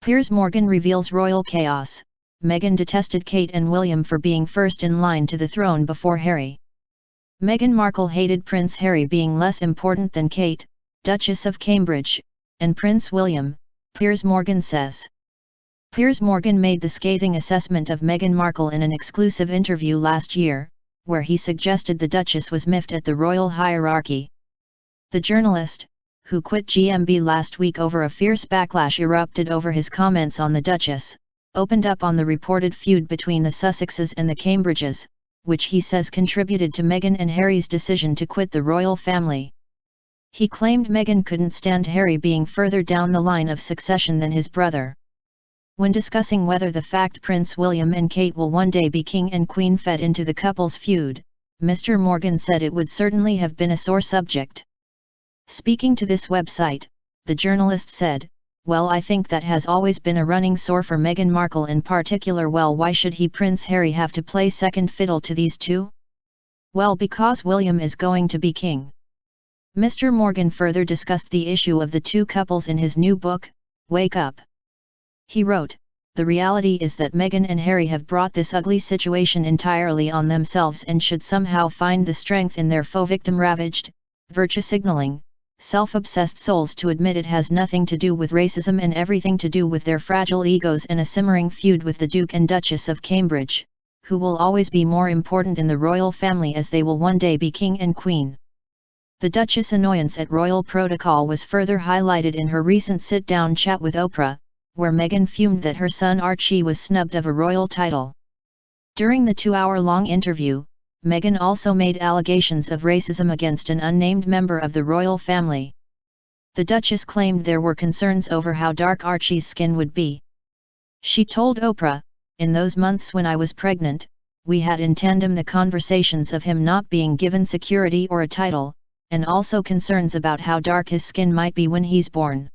Piers Morgan reveals royal chaos. Meghan detested Kate and William for being first in line to the throne before Harry. Meghan Markle hated Prince Harry being less important than Kate, Duchess of Cambridge, and Prince William, Piers Morgan says. Piers Morgan made the scathing assessment of Meghan Markle in an exclusive interview last year, where he suggested the Duchess was miffed at the royal hierarchy. The journalist, who quit GMB last week over a fierce backlash erupted over his comments on the Duchess, opened up on the reported feud between the Sussexes and the Cambridges, which he says contributed to Meghan and Harry's decision to quit the royal family. He claimed Meghan couldn't stand Harry being further down the line of succession than his brother. When discussing whether the fact Prince William and Kate will one day be king and queen fed into the couple's feud, Mr. Morgan said it would certainly have been a sore subject. Speaking to this website, the journalist said, "Well, I think that has always been a running sore for Meghan Markle in particular. Well, why should Prince Harry have to play second fiddle to these two? Well, because William is going to be king." Mr. Morgan further discussed the issue of the two couples in his new book, Wake Up. He wrote, "The reality is that Meghan and Harry have brought this ugly situation entirely on themselves and should somehow find the strength in their faux victim-ravaged, virtue-signaling, self-obsessed souls to admit it has nothing to do with racism and everything to do with their fragile egos and a simmering feud with the Duke and Duchess of Cambridge, who will always be more important in the royal family as they will one day be king and queen." The Duchess' annoyance at royal protocol was further highlighted in her recent sit-down chat with Oprah, where Meghan fumed that her son Archie was snubbed of a royal title. During the 2-hour-long interview, Meghan also made allegations of racism against an unnamed member of the royal family. The Duchess claimed there were concerns over how dark Archie's skin would be. She told Oprah, "In those months when I was pregnant, we had in tandem the conversations of him not being given security or a title, and also concerns about how dark his skin might be when he's born.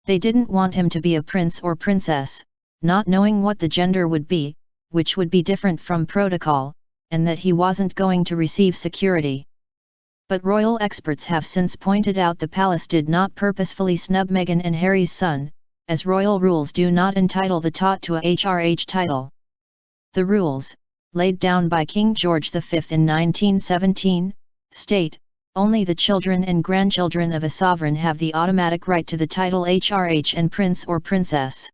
They didn't want him to be a prince or princess, not knowing what the gender would be, which would be different from protocol, and that he wasn't going to receive security." But royal experts have since pointed out the palace did not purposefully snub Meghan and Harry's son, as royal rules do not entitle the tot to a HRH title. The rules, laid down by King George V in 1917, state, "Only the children and grandchildren of a sovereign have the automatic right to the title HRH and prince or princess."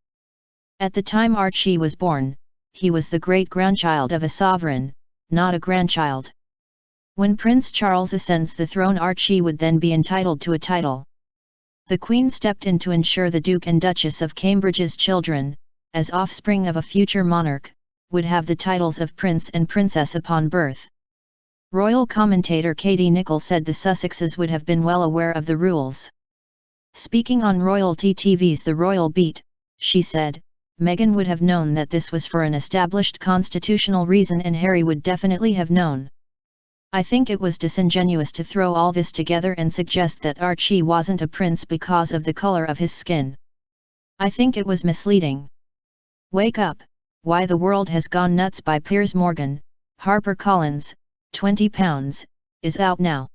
At the time Archie was born, he was the great-grandchild of a sovereign, not a grandchild. When Prince Charles ascends the throne, Archie would then be entitled to a title. The Queen stepped in to ensure the Duke and Duchess of Cambridge's children, as offspring of a future monarch, would have the titles of prince and princess upon birth. Royal commentator Katie Nicholl said the Sussexes would have been well aware of the rules. Speaking on Royalty TV's The Royal Beat, she said, "Meghan would have known that this was for an established constitutional reason and Harry would definitely have known. I think it was disingenuous to throw all this together and suggest that Archie wasn't a prince because of the color of his skin. I think it was misleading." Wake Up, Why the World Has Gone Nuts by Piers Morgan, HarperCollins, £20, is out now.